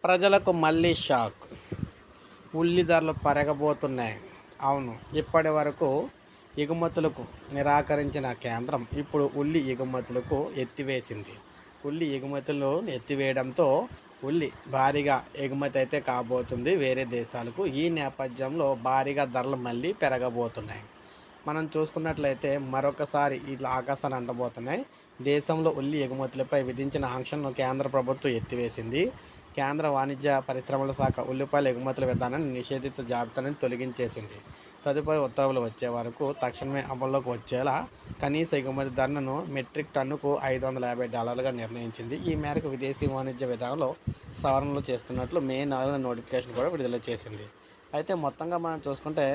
ప్రజలకు మళ్ళీ షాక్. ఉల్లి ధరలు పెరగబోతున్నాయి. అవును, ఇప్పటి వరకు ఎగుమతులకు నిరాకరించిన కేంద్రం ఇప్పుడు ఉల్లి ఎగుమతులకు ఎత్తివేసింది. ఉల్లి ఎగుమతులు ఎత్తివేయడంతో ఉల్లి భారీగా ఎగుమతి అయితే కాబోతుంది వేరే దేశాలకు. ఈ నేపథ్యంలో భారీగా ధరలు మళ్ళీ పెరగబోతున్నాయి. మనం చూసుకున్నట్లయితే మరొకసారి ఇట్లా ఆకాశాన్ని అంటబోతున్నాయి. దేశంలో ఉల్లి ఎగుమతులపై విధించిన ఆంక్షలను కేంద్ర ప్రభుత్వం ఎత్తివేసింది. కేంద్ర వాణిజ్య పరిశ్రమల శాఖ ఉల్లిపాయల ఎగుమతుల విధానాన్ని నిషేధిత జాబితాను తొలగించేసింది. తదుపరి ఉత్తర్వులు వచ్చే వరకు తక్షణమే అమల్లోకి వచ్చేలా కనీస ఎగుమతి ధరను మెట్రిక్ టన్నుకు $550గా నిర్ణయించింది. ఈ మేరకు విదేశీ వాణిజ్య విధానంలో సవరణలు చేస్తున్నట్లు మే 4న నోటిఫికేషన్ కూడా విడుదల చేసింది. అయితే మొత్తంగా మనం చూసుకుంటే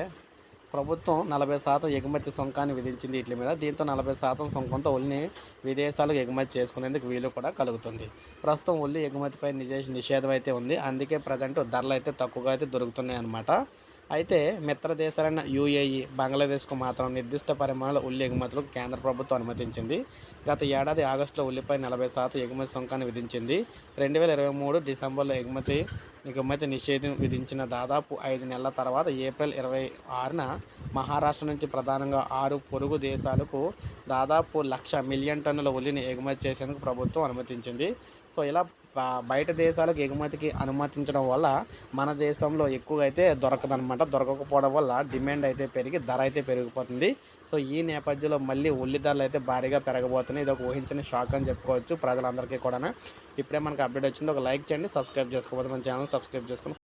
ప్రభుత్వం 40% ఎగుమతి సుంకాన్ని విధించింది వీటి మీద. దీంతో 40% సుంకంతో ఉల్లిని విదేశాలకు ఎగుమతి చేసుకునేందుకు వీలు కూడా కలుగుతుంది. ప్రస్తుతం ఉల్లి ఎగుమతిపై నిషేధం అయితే ఉంది. అందుకే ప్రజెంట్ ధరలు అయితే తక్కువగా అయితే దొరుకుతున్నాయి అన్నమాట. అయితే మిత్ర దేశాలైన యూఏఈ, బంగ్లాదేశ్కు మాత్రం నిర్దిష్ట పరిమాణాల ఉల్లి ఎగుమతులకు కేంద్ర ప్రభుత్వం అనుమతించింది. గత ఏడాది ఆగస్టులో ఉల్లిపై 40% ఎగుమతి సుంకాన్ని విధించింది. 2023 డిసెంబర్లో ఎగుమతి నిషేధం విధించిన దాదాపు 5 నెలల తర్వాత ఏప్రిల్ 26న మహారాష్ట్ర నుంచి ప్రధానంగా 6 పొరుగు దేశాలకు దాదాపు 1,00,000 మిలియన్ టన్నుల ఉల్లిని ఎగుమతి చేసేందుకు ప్రభుత్వం అనుమతించింది. సో ఇలా బయట దేశాలకు ఎగుమతికి అనుమతించడం వల్ల మన దేశంలో ఎక్కువగా అయితే దొరకదనమాట. దొరకకపోవడం వల్ల డిమాండ్ అయితే పెరిగి ధర అయితే పెరిగిపోతుంది. సో ఈ నేపథ్యంలో మళ్ళీ ఉల్లి ధరలు అయితే భారీగా పెరగబోతున్నాయి. ఇది ఒక ఊహించిన షాక్ అని చెప్పుకోవచ్చు ప్రజలందరికీ కూడా. ఇప్పుడే మనకు అప్డేట్ వచ్చింది. ఒక లైక్ చేయండి, సబ్స్క్రైబ్ చేసుకోకపోతే మన ఛానల్ సబ్స్క్రైబ్ చేసుకుని